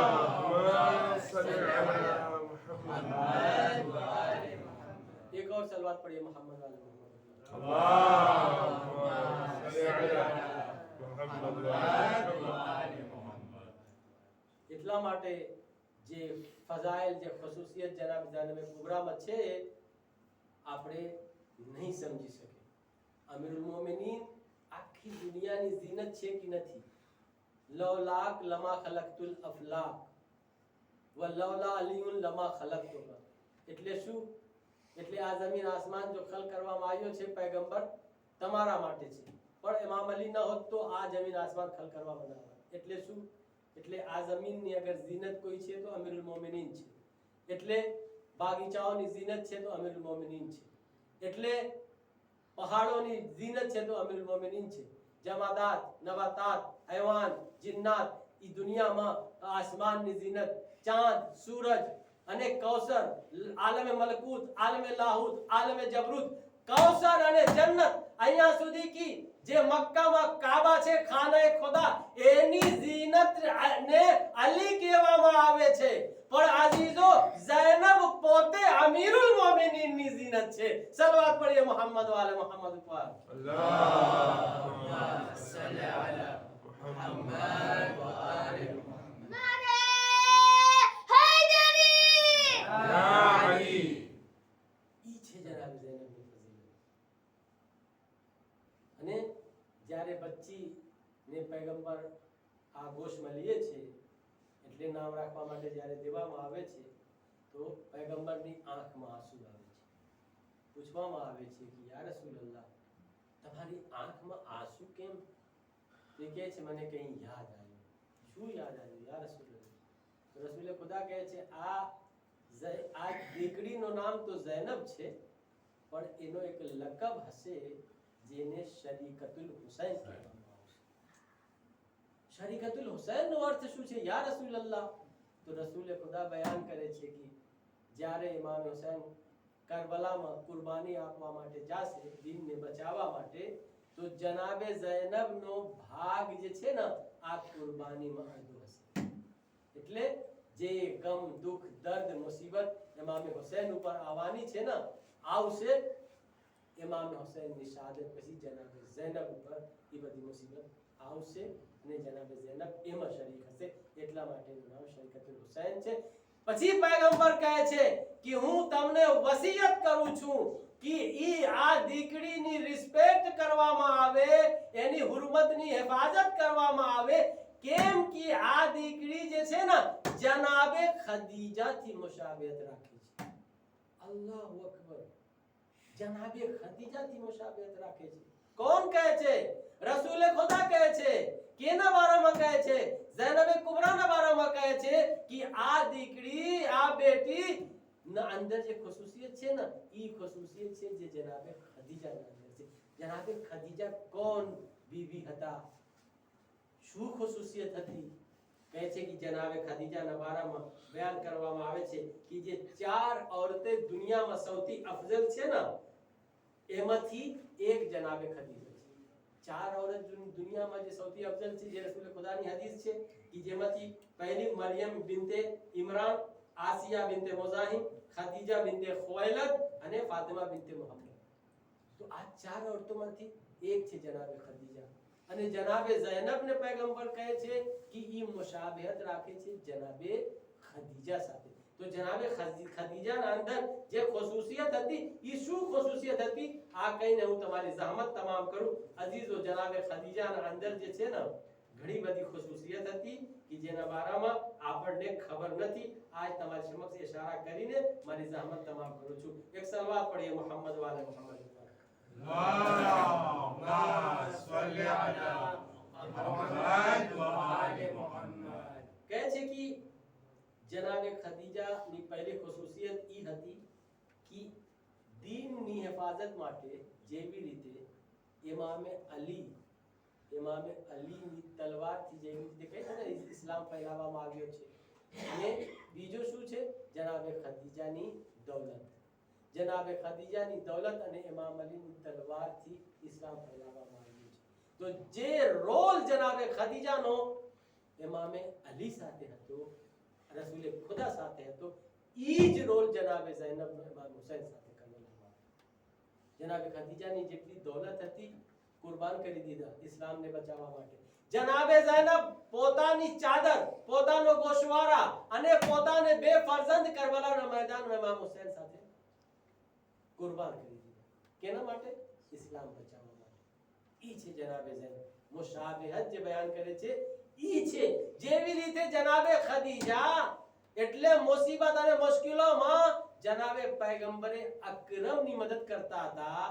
અલ્લાહુમ્મા સલ્લી અલા મુહમ્મદ વ આલે મુહમ્મદ. एक और सलवात पढ़िए मोहम्मद वाले मोहम्मद. अल्लाहुम्मा सल्ली अला मुहम्मद व आले मुहम्मद. એટલા માટે જે ફઝાઇલ જે ખુસૂસિયત જનાબ ઝૈનબ કુબરામાં છે આપણે નહીં સમજી શકે. અમીરુલ મોમિનીન આખી દુનિયાની ઝીનત છે કે નથી? લૌલાક લમા ખલકતુલ અફલાક વ લૌલા અલીયુન લમા ખલકતુકા. એટલે શું? એટલે આ જમીન આસમાન જો ખલ કરવામાં આવ્યો છે પૈગંબર તમારા માટે છે, પણ ઇમામ અલી ન હોત તો આ જમીન આસમાન ખલ કરવા બનાવવા. એટલે શું? એટલે આ જમીનની અગર ઝીનત કોઈ છે તો અમીરુલ મોમિનીન છે. એટલે બાગીચાઓની ઝીનત છે તો અમીરુલ મોમિનીન છે. એટલે પહાડોની ઝીનત છે તો અમીરુલ મોમિનીન છે. જમાદાત, નબાતાત, હૈવાન, જિન્નાત ઈ દુનિયામાં આસમાનની ઝીનત, ચાંદ, સૂરજ અને કૌસર, આલમે મલકૂત, આલમે લાહૂત, આલમે જબરૂત, કૌસર અને જન્નત અહીંયા સુધી કી જે મક્કામાં કાબા છે ખાનાએ ખુદા એની ઝીનત ને અલી કહેવામાં આવે છે. પણ આજીઝો ઝૈનબ પોતે અમીરુલ મોમિનીન ની ઝીનત છે. સલવાત પढ़िए મોહમ્મદ વાલે મોહમ્મદ ઉપર. અલ્લાહુમ્મા સલ્લી અલા મુહમ્મદ વ આલે મુહમ્મદ. નારે હૈદરી યા અલી. ઈ છે જનાબ ઝૈનબની ફઝીલત. અને જ્યારે બચ્ચી ને પૈગંબર આ ગોશમાં લે છે એટલે નામ રાખવા માટે જ્યારે દેવામાં આવે છે તો પૈગંબરની આંખમાં આંસુ આવે છે. પૂછવામાં આવે છે કે યા રસૂલલ્લાહ તમારી આંખમાં આંસુ કેમ? તે કહે છે મને કંઈ યાદ આવ્યું. શું યાદ આવ્યું યા રસૂલલ્લાહ? તો રસૂલે ખુદા કહે છે આ દીકરીનું નામ તો ઝૈનબ છે પણ એનો એક લકબ હશે જેને શરીકતુલ હુસૈન કહેવામાં આવશે. શરીકતુલ હુસૈન નો અર્થ શું છે યા રસૂલલ્લાહ? તો રસૂલે ખુદા બયાન કરે છે કે જ્યારે ઇમામ હુસૈન કરબલામાં કુરબાની આપવા માટે જાશે દીનને બચાવવા માટે તો જનાબે ઝૈનબનો ભાગ જે છે ને આ કુરબાનીમાં અડધો હશે. એટલે જે ગમ, દુઃખ, દર્દ, મુસીબત ઇમામ હુસૈન ઉપર આવવાની છે ને આવશે ઇમામ હુસૈનની શહાદત પછી જનાબે ઝૈનબ ઉપર એ બધી મુસીબત આવશે અને જનાબે ઝૈનબ એમાં શરીક હશે. એટલા માટે એનું નામ શરીકતુલ હુસૈન છે. પછી પૈગંબર કહે છે કે હું તમને વસિયત કરું છું કે ઈ આ દીકરીની રિસ્પેક્ટ કરવામાં આવે, એની હુરમતની હિફાજત કરવામાં આવે. કેમ કે આ દીકરી જે છે ને જનાબે ખદીજાથી મુશાબહત રાખે છે. અલ્લાહુ અકબર. જનાબે ખદીજાથી મુશાબહત રાખે છે. કોણ કહે છે? રસૂલે ખુદા કહે છે. કેના બારામાં કહે છે? ઝૈનબ કુબરાના બારામાં કહે છે કે આ દીકરી આ બેટી ના અંદર જે ખુસુસિયત છે ને ઈ ખુસુસિયત છે જે જનાબે ખદીજા ના અંદર છે. જનાબે ખદીજા કોણ બીવી હતા, શું ખુસુસિયત હતી? કહે છે કે જનાબે ખદીજાના બારામાં બયાન કરવામાં આવે છે કે જે 4 औरते દુનિયામાં સૌથી અફઝલ છે ને એમાંથી એક જનાબે ખદીજા છે. 4 औरत દુનિયામાં જે સૌથી અફઝલ છે જે રસૂલ ખુદાની હદીસ છે કે જેમાંથી પહેલી મરિયમ બિન્તે ઇમરાન, આસિયા બિન્તે મુઝાહિમ, ખદીજા બિન્તે ખુવૈલદ અને ફાતિમા બિન્તે મુહમ્મદ. તો આ 4 औरतोમાંથી એક છે જનાબે ખદીજા. અને જનાબે ઝૈનબ ને પૈગંબર કહે છે કે ઈ મુશાબહત રાખે છે જનાબે ખદીજા સાથે. તો જનાબે ખદીજાના અંદર જે ખુસુસિયત હતી ઈ શું ખુસુસિયત હતી આ કહીને હું તમારી zahmat તમામ કરું. અઝીઝો, જનાબે ખદીજાના અંદર જે છે ને ઘણી બધી ખુસુસિયત હતી કે જેના બારામાં આપણને ખબર નથી. આજ તમારી સમક્ષ ઇશારા કરીને મારી zahmat તમામ કરું છું. એક સલવાત પઢીએ મોહમ્મદ વાલે મોહમ્મદ. اللهم صل على محمد وآل محمد. કહે છે કે જનાબે ખદીજાની પહેલી ખુસુસિયત ઈ હતી કે દીનની હિફાજત માટે જેવી રીતે ઇમામે અલીની તલવારથી જેવી રીતે કહે છે ને ઇસ્લામ ફેલાવવામાં આવ્યો છે, અને બીજું શું છે જનાબે ખદીજાની દૌલત. જનાબે ખદીજાની દૌલત અને ઇમામ અલીની તલવારથી ઇસ્લામ ફેલાવવામાં આવ્યું છે. તો જે રોલ જનાબે ખદીજાનો ઇમામે અલી સાથે હતો, રસૂલ ખુદા સાથે હતો, ઈ જ રોલ જનાબે ઝૈનબનો ઇમામ હુસૈન સાથે કરવામાં આવ્યો. જનાબે ખદીજાની જેટલી દૌલત હતી કુરબાન કરી દીધા ઇસ્લામને બચાવવા માટે. જનાબે ઝૈનબ પોતાની ચાદર, પોતાનો ગોશવારા અને પોતાને બે ફરજંદ કરબલાના મેદાનમાં ઇમામ હુસૈન સાથે કુરબાન કરી દીધા. કેના માટે? ઇસ્લામ બચાવવા માટે. ઈ છે જનાબે ઝૈનબ. મુશાબહત જે બયાન કરે છે ઈ છે. જેવી રીતે જનાબે ખદીજા એટલે મુસીબત અને મુશ્કેલોમાં જનાબે પૈગંબરે અકરમની મદદ કરતા હતા,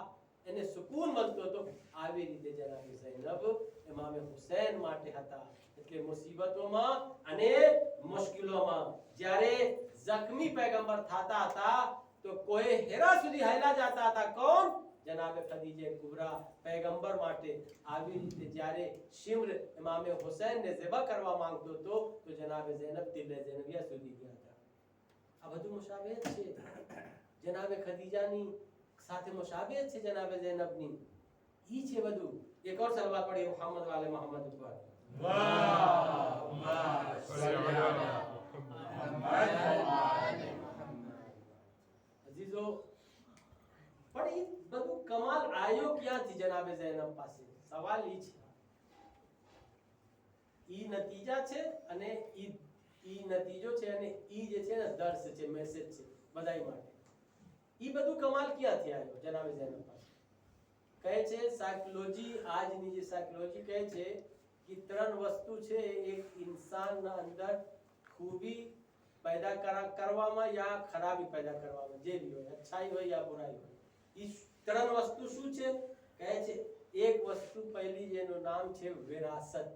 એને સુકૂન મળતો હતો, આવી રીતે જનાબે ઝૈનબ ઇમામ હુસૈન માટે હતા. એટલે મુસીબતોમાં અને મુશ્કેલોમાં જ્યારે જખ્મી પૈગંબર થતા હતા તો કોઈ હેરા સુધી હાલ્યા જતા હતા. કોણ? જનાબે ખદીજે કુબરા પૈગંબર માટે. આવી રીતે જ્યારે શિમ્ર ઇમામ હુસૈનને ઝિબા કરવા માંગતો હતો તો જનાબે ઝૈનબ દિલે ઝૈનબિયા સુધી ગયા હતા. આ બધું મુશાબહત છે જનાબે ખદીજાની સાથે, મુશાબહત છે જનાબે ઝૈનબની. ઈ છે બધું. એક ઓર સલવાત પઢીએ મોહમ્મદ વાલે મોહમ્મદ ઉપર. اللهم صل على محمد وآل محمد. અઝીઝો, પણ ઈ બધું કમાલ આયો ક્યાંથી જનાબે ઝૈનબ પાસે? સવાલ ઈ છે. ઈ નતીજા છે અને ઈ નતીજો છે અને ઈ જે છે ને દર્શ છે, મેસેજ છે બધાય માટે. ઈ બધું કમાલ ક્યાંથી આવ્યો જનાબે ઝૈનબ પાસે? કહે છે સાયકોલોજી, આજની જે સાયકોલોજી કહે છે કે 3 વસ્તુ છે એક ઇન્સાનના અંદર ખૂબી पैदा કરવામાં યા ખરાબી પેદા કરવામાં, જે भी હોય, अच्छाई હોય યા બુરાઈ હોય. ઈ 3 વસ્તુ શું છે? કહે છે એક વસ્તુ પહેલી જેનું નામ છે વિરાસત,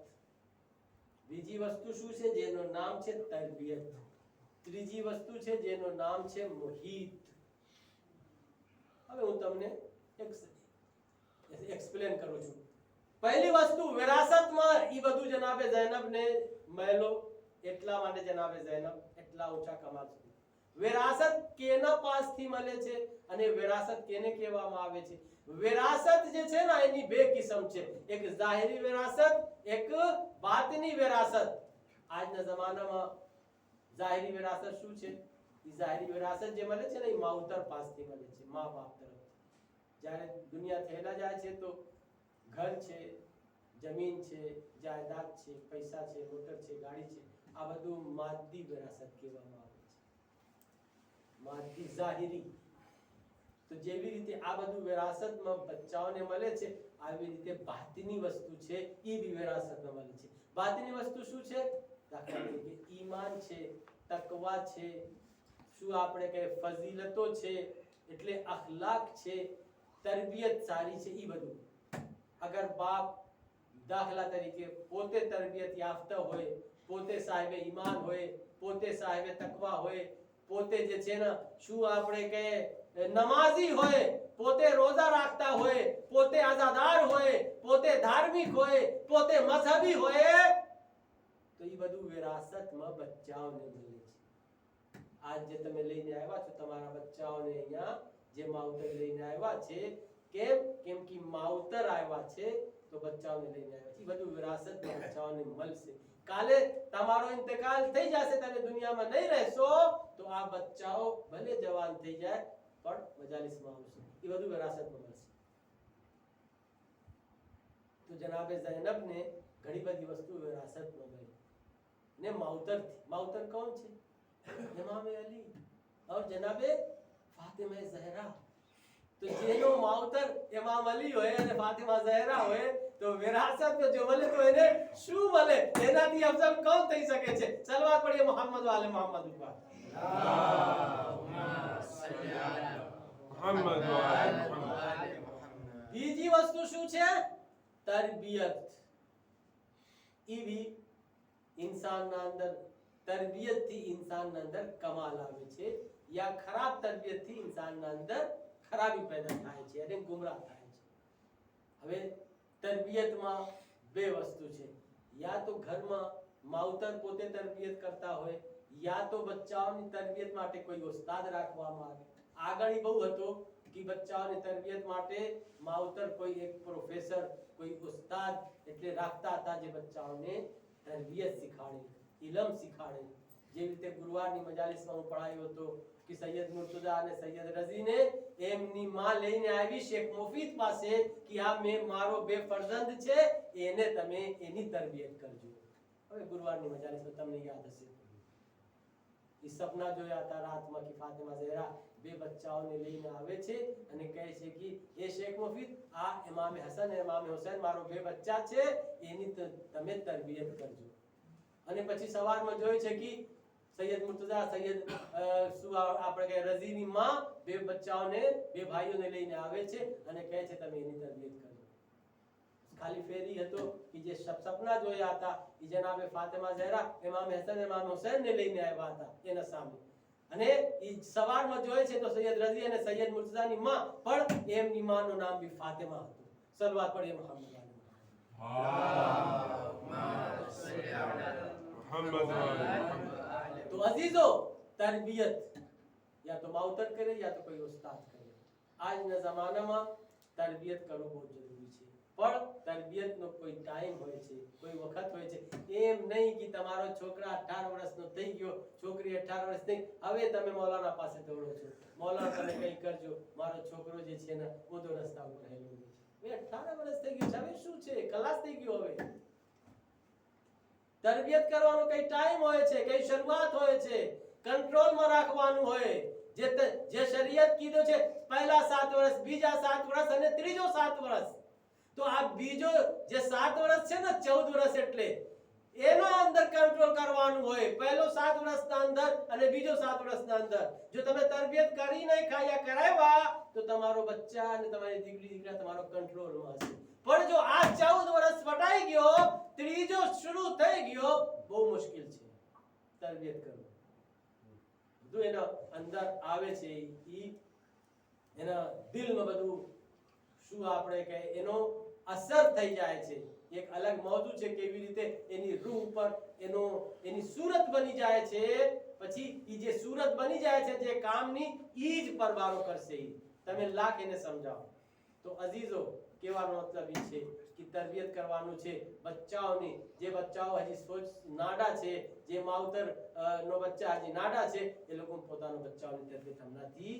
બીજી વસ્તુ શું છે જેનું નામ છે તરબિયત, ત્રીજી વસ્તુ છે જેનું નામ છે મુહીત. હવે હું તમને એક્સપ્લેન કરું છું. પહેલી વસ્તુ વિરાસતમાં ઈ બધું જનાબે ઝૈનબને મળ્યો, એટલા માટે જનાબે ઝૈનબ એટલા ઊંચા કમાલ સુધી. વિરાસત કેના પાસથી મળે છે અને વિરાસત કેને કહેવામાં આવે છે? વિરાસત જે છે ને એની બે કિસ્મ છે, એક ઝાહિરી વિરાસત, એક બાતિની વિરાસત. આજના જમાનામાં ઝાહિરી વિરાસત શું છે? ઈ ઝાહિરી વિરાસત જે મળે છે ને એ માવતર પાસથી મળે છે, મા બાપ તરફથી. જ્યારે દુનિયા થયેલા જાય છે તો ઘર છે, જમીન છે, જાયદાદ છે, પૈસા છે, મોટર છે, ગાડી છે, આ બધું માદી વિરાસત કહેવામાં આવે છે, માદી ઝાહિરી. તો જેવી રીતે આ બધું વિરાસતમાં બચ્ચાઓને મળે છે, આવી રીતે બાતિની વસ્તુ છે એ બી વિરાસતમાં મળે છે. બાતિની વસ્તુ શું છે? દાખલા તરીકે ઈમાન છે, તકવા છે, શું આપણે કહે ફઝીલતો છે, એટલે અખલાક છે, તરબિયત સારી છે, એ બધું. અગર બાપ દાખલા તરીકે પોતે તરબિયત યાફતા હોય પોતે સાહેબે ઈમાન હોય, પોતે સાહેબે તકવા હોય, પોતે જે છે ને શું આપણે કહે નમાઝી હોય, પોતે રોજા રાખતા હોય, પોતે આઝાદાર હોય, પોતે ધાર્મિક હોય, પોતે મذહબી હોય, તો એ બધું વિરાસતમાં બચ્ચાઓને મળે છે. આજ જે તમે લઈને આવ્યા છો તમારા બચ્ચાઓને અહીંયા જે માવતર લઈને આવ્યા છે, કેમ કે માવતર આવ્યા છે તો બચ્ચાઓને લઈને આવ્યા છે. એ બધું વિરાસતમાં બચ્ચાઓને મળશે. કાલે તમારો ઇંતકાલ થઈ જશે, તમે દુનિયામાં નહીં રહેશો, તો આ બચ્ચાઓ ભલે જવાન થઈ જાય પણ મજાલિસમાં આવશે. એ બધું વિરાસતમાં મળશે. તો જનાબે ઝૈનબને ઘણી બધી વસ્તુ વિરાસતમાં મળી ને માવતરથી. માવતર કોણ છે? ઇમામે અલી और જનાબે ફાતિમા ઝહરા. તો જેનો માવતર ઇમામ અલી હોય અને ફાતિમા ઝહરા હોય તો વિરાસતમાં જો મળે તો એને શું મળે? એનાથી અફઝલ કોણ થઈ શકે છે? સલવાત પઢીએ મોહમ્મદ વાલે મોહમ્મદ ઉપર. બીજી વસ્તુ શું છે? તરબિયત. ઈ ઇન્સાનના અંદર તરબિયતથી ઇન્સાનના અંદર કમાલ આવે છે, યા ખરાબ તરબિયતથી ઇન્સાનના અંદર ખરાબી પેદા થાય છે અને ગુમરાહ થાય છે. હવે તરબિયતમાં બે વસ્તુ છે. યા તો ઘરમાં માવતર પોતે તરબિયત કરતા હોય, યા તો બચ્ચાઓની તરબિયત માટે કોઈ ઉસ્તાદ રાખવામાં આવે. આગળ બહુ હતો કે બચ્ચાઓની તરબિયત માટે માવતર કોઈ એક પ્રોફેસર, કોઈ ઉસ્તાદ એટલે રાખતા હતા જે બચ્ચાઓને તરબિયત શીખાડે, ઇલમ શીખાડે. જેવી રીતે ગુરુવારની મજાલિસમાં હું પઢાયો હતો કે સૈયદ મુર્તઝા અને સૈયદ રઝીને એમની માં લઈને આવી શેખ મુફીદ પાસે કે આ મારો બે ફરજંદ છે, એને તમે એની તરબિયત કરજો. હવે ગુરુવારની મજાલિસમાં તમને યાદ હશે એ સપના જોયા હતા રાતમાં કે ફાતિમા ઝહરા બે બચ્ચાઓને લઈને આવે છે અને કહે છે કે એ શેખ મુફીદ આ ઇમામે હસન અને ઇમામે હુસૈન મારો બે બચ્ચા છે, એની તમે તરબિયત કરજો. અને પછી સવારમાં જોયું છે કે સૈયદ મુર્તઝા સૈયદ આપણે કે રઝીની માં બે બચ્ચાઓને બે ભાઈઓને લઈને આવે છે અને કહે છે તમે એની તરબિયત કરજો. ખાલી ફેરી હતો કે જે સપના જોયા હતા એ જનાબે ફાતિમા ઝહરા ઇમામ હસન ઇમામ હુસૈન ને લઈને આવ્યા હતા એના સામે. અને એ સવારમાં જોયે છે તો સૈયદ રઝી અને સૈયદ મુર્તઝાની માં પણ એમની માનું નામ બી ફાતિમા હતું. સલવાત પઢીએ મોહમ્મદ તો અઝીઝો, તરબિયત યા તો માવતર કરે યા તો કોઈ ઉસ્તાદ કરે. આજના જમાનામાં તરબિયત કરવું બહુ જરૂરી છે, પણ તરબિયતનો કોઈ ટાઈમ હોય છે, કોઈ વખત હોય છે. એમ નહીં કે તમારો છોકરા 18 વર્ષનો થઈ ગયો, છોકરી 18 વર્ષ થઈ, હવે તમે મૌલાના પાસે દોડો છો, મૌલાના તમે કઈ કરજો, મારો છોકરો જે છે ને ઊંધો રસ્તા ઉપર હેલો છે. 18 વર્ષ થઈ ગયું, હવે શું છે? ખલાસ થઈ ગયો. હવે તરબિયત કરવાનો કઈ ટાઈમ હોય છે, કઈ શરૂઆત હોય છે, કંટ્રોલમાં રાખવાનું હોય. જે શરીયત કીધું છે પહેલા 7 વર્ષ, બીજા 7 વર્ષ અને ત્રીજો 7 વર્ષ. તો આ બીજો જે 7 વર્ષ છે ને 14 વર્ષ એટલે એના અંદર કંટ્રોલ કરવાનું હોય. પહેલો 7 વર્ષના અંદર અને બીજો 7 વર્ષના અંદર જો તમે તરબિયત કરી નહીં ખાયા કરાવ્યા તો તમારો બચ્ચા અને તમારી દીકરા તમારો કંટ્રોલમાં હશે. પણ જો આ 14 વર્ષ વટાઈ ગયો, ત્રીજો શરૂ થઈ ગયો, બહુ મુશ્કેલ છે તરબિયત કરવું. બધું એના અંદર આવે છે, એના દિલમાં બધું શું આપણે કહે એનો અસર થઈ જાય છે. એક અલગ મોજુ છે કેવી રીતે એની રૂહ ઉપર એની સુરત બની જાય છે. પછી ઈ જે સુરત બની જાય છે જે કામની ઈ જ પરબારો કરશે. તમે લાખ એને સમજાવો. તો અઝીઝો, કહેવાનો મતલબ એ છે કે તરબિયત કરવાનું છે બચ્ચાઓની. જે બચ્ચાઓ હજી સોચ નાડા છે, જે માવતર નો બચ્ચા હજી નાડા છે, એ લોકો પોતાના બચ્ચાઓની તરબિયત હમણાંથી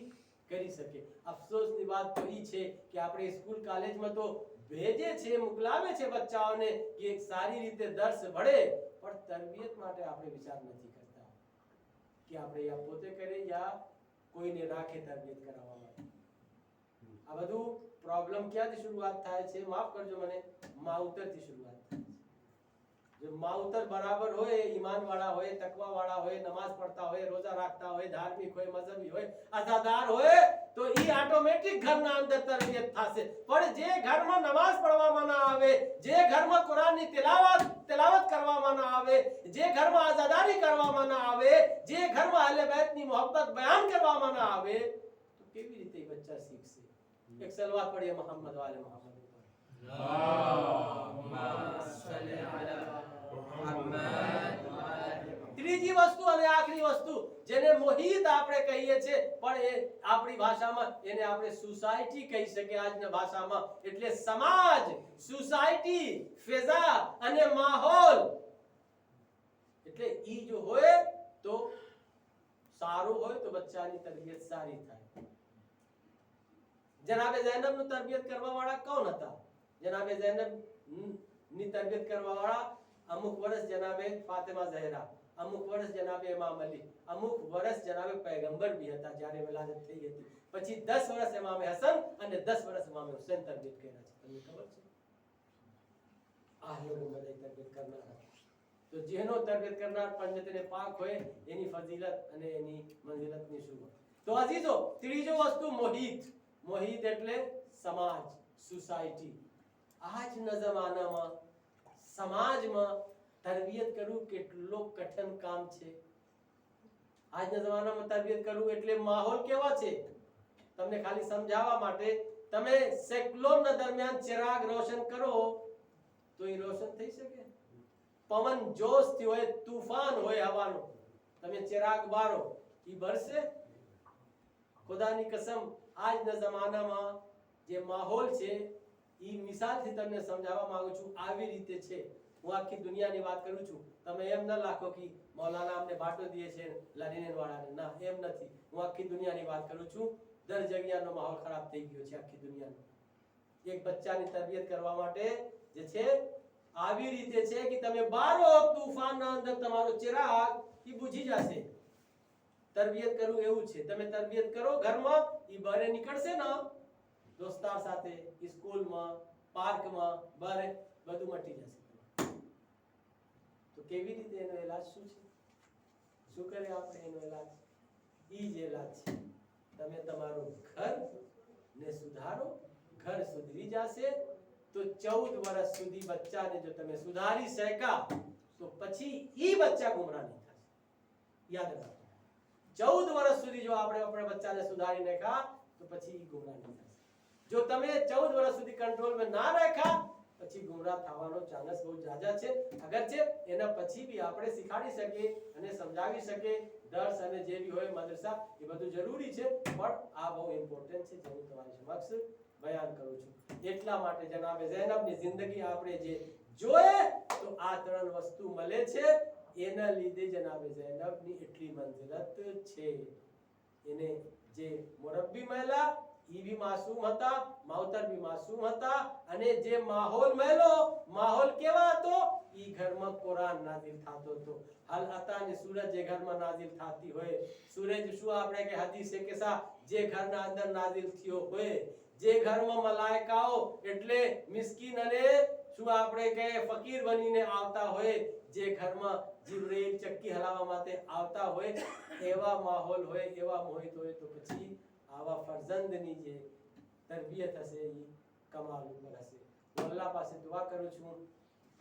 કરી શકે. અફસોસની વાત તો એ છે કે આપણે સ્કૂલ કોલેજમાં તો ભેજે છે, મોકલાવે છે બચ્ચાઓને કે સારી રીતે દર્શ ભળે, પણ તરબિયત માટે આપણે વિચાર નથી કરતા કે આપણે યા પોતે કરીએ યા કોઈને રાખે તરબિયત કરાવવા માટે. આ બધું પ્રોબ્લેમ ક્યાંથી શરૂઆત થાય છે? માફ કરજો મને, માવતરથી શરૂઆત થાય છે. જો માવતર બરાબર હોય, ઈમાન વાળા હોય, તકવા વાળા હોય, નમાઝ પડતા હોય, રોજા રાખતા હોય, ધાર્મિક હોય, મذહબી હોય, અઝાદાર હોય, તો ઈ ઓટોમેટિક ઘરના અંદર તરબિયત થશે. પણ જે ઘરમાં નમાઝ પઢવામાં ના આવે, જે ઘરમાં કુરાનની તિલાવત કરવામાં ના આવે, જે ઘરમાં અઝાદારી કરવામાં ના આવે, જે ઘરમાં અહલે બેતની મોહબ્બત બયાન કરવામાં ના આવે, તો કેવી રીતે બચ્ચા શીખશે? એક સલવાત પઢીએ મોહમ્મદ વાલે મોહમ્મદ ઉપર. ત્રીજી વસ્તુ અને આખરી વસ્તુ જેને મોહિત આપણે કહીએ છીએ, પણ એ આપણી ભાષામાં એને આપણે સોસાયટી કહી શકીએ આજના ભાષામાં. એટલે સમાજ, સોસાયટી, ફિઝા અને માહોલ. એટલે ઈ જો હોય તો સારું હોય તો બચ્ચાની તરબિયત સારી થાય. જનાબે ઝૈનબ નું તરબિયત કરવા વાળા કોણ હતા? જનાબે ઝૈનબ ની તરબિયત કરવા વાળા અમુક વર્ષ જનાબે ફાતિમા ઝહરા, અમુક વર્ષ જનાબે ઇમામ અલી, અમુક વર્ષ જનાબે પૈગંબર ભી હતા જ્યારે વિલાદત થઈ હતી. પછી 10 વર્ષ ઇમામ હસન અને 10 વર્ષ ઇમામ હુસૈન તરબિયત કર્યા છે. તમને ખબર છે? આ લોકો બધા તરબિયત કરનાર. તો જેનો તરબિયત કરનાર પંજતને પાક હોય એની ફજીલત અને એની મંજિલતની શું. તો અઝીઝો, ત્રીજો વસ્તુ મોહિત. મોહિત એટલે સમાજ, સોસાયટી. આજના જમાનામાં સમાજમાં તરબિયત કરવું કેટલો કઠિન કામ છે. આજના જમાનામાં તરબિયત કરવું એટલે માહોલ કેવા છે તમને ખાલી સમજાવવા માટે. તમે સાયક્લોનના દરમિયાન ચિરાગ રોશન કરો તો એ રોશન થઈ શકે? પવન જોશથી હોય, તૂફાન હોય હવાનો, તમે ચિરાગ બારો, એ બરસે? ખુદાની કસમ, આજના જમાનામાં જે માહોલ છે એ મિસાલથી તમને સમજાવવા માંગુ છું. આવી રીતે છે. હું આખી દુનિયાની વાત કરું છું. તમે એમ ન લાખો કે મૌલાના અમને બાટો દીએ છે લારીને વાળાને. ના, એમ નથી. હું આખી દુનિયાની વાત કરું છું. દર જગ્યાનો માહોલ ખરાબ થઈ ગયો છે આખી દુનિયાનો. એક બચ્ચાની તરબિયત કરવા માટે જે છે આવી રીતે છે કે તમે બારો તૂફાનના અંદર તમારો ચિરાગ ઈ બુઝી જશે. તરબિયત કરવું એવું છે. તમે તરબિયત કરો ઘરમાં, ઈ બહાર નીકળશે ને દોસ્તાર સાથે, સ્કૂલમાં, પાર્કમાં, બહાર બધું મટી જશે. તો કેવી રીતે એનો ઈલાજ શું છે? શું કરે આપણે એનો ઈલાજ? ઈ જ ઈલાજ છે. તમે તમારું ઘર ને સુધારો, ઘર સુધરી જશે તો 14 વર્ષ સુધી બચ્ચાને જો તમે સુધારી શક્યા તો પછી ઈ બચ્ચા ગુમરાહ નહીં થશે. યાદ રાખો, 14 વર્ષ સુધી જો આપણે આપણા બચ્ચાને સુધારી નાખ્યા તો પછી ઈ ગુમરાહ નહીં થશે. જો તમે 14 વર્ષ સુધી કંટ્રોલમાં ના રાખ્યા પછી ગુમરાહ થવાનો ચાન્સ બહુ જાજા છે. અગર છે એના પછી બી આપણે શીખાડી શકીએ અને સમજાવી શકીએ, દર્સ અને જે બી હોય મદરસા, એ બધું જરૂરી છે. પણ આ બહુ ઇમ્પોર્ટન્ટ છે જે હું તમારી સમક્ષ બયાન કરું છું. એટલા માટે જનાબે ઝૈનબની જિંદગી આપણે જે જોઈએ તો આ 3 વસ્તુ મળે છે. એના લીધે જનાબે ઝૈનબની એટલી મંજિલત છે. એને જે મુરબ્બી મહિલા ઈ भी માસૂમ હતા, માવતર भी માસૂમ હતા, અને જે માહોલ મહેલો, માહોલ કેવા હતો? ઈ ઘરમાં કુરાન નાઝિલ થતો હતો. હાલ અતાની સૂરજ જે ઘરમાં નાઝિલ થતી હોય, સૂરજ શું આપણે કે હદીસે કેસા જે ઘરના અંદર નાઝિલ થયો હોય, જે ઘરમાં મલાઈકાઓ એટલે મિસ્કીન અને શું આપણે કે ફકીર બનીને આવતા હોય, જે ઘરમાં જીબ્રીલ ચક્કી હલાવવા માટે આવતા હોય, એવા માહોલ હોય, એવા મોહિત હોય તો પછી આવા ફરજંદની જે તરબિયત હશે એ કમાલ ઉપર હશે. હું અલ્લાહ પાસે દુઆ કરું છું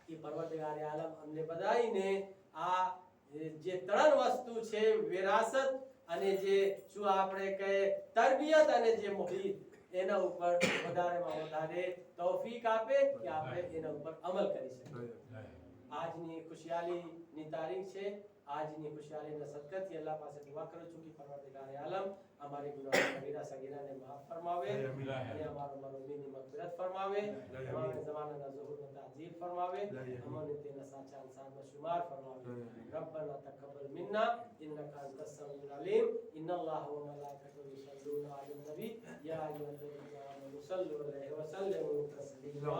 કે પરવરદિગાર આલમ અમને બધાઈને આ જે 3 વસ્તુ છે, વિરાસત અને જે શું આપણે કહે તરબિયત અને જે મોહિત, એના ઉપર વધારેમાં વધારે તૌફીક આપે કે આપણે એના ઉપર અમલ કરી શકીએ. આજની ખુશિયાલીની તારીખ છે. આજની ખુશિયાલીના સદકતથી અલ્લાહ પાસે દુઆ કરું છું કે પરવરદિગાર આલમ અમારી ગુનાહ કબીરા સગીરાને માફ ફરમાવે અને અમારો મરોમીની મગફિરત ફરમાવે, અમારે ज़माना ज़ुहूर में ताज़ील फरमावे, अमन तेना साचा इंसान में शुमार फरमावे. रब्बना तक़ब्बल मिन्ना इन्नका अंतस समीउल अलीम. इन्नल्लाह व मलाइकतहु युसल्लूना अलन नबी या अय्युहल्लज़ीना आमनू सल्लु अलैहि व सल्लिमू तस्लीमा.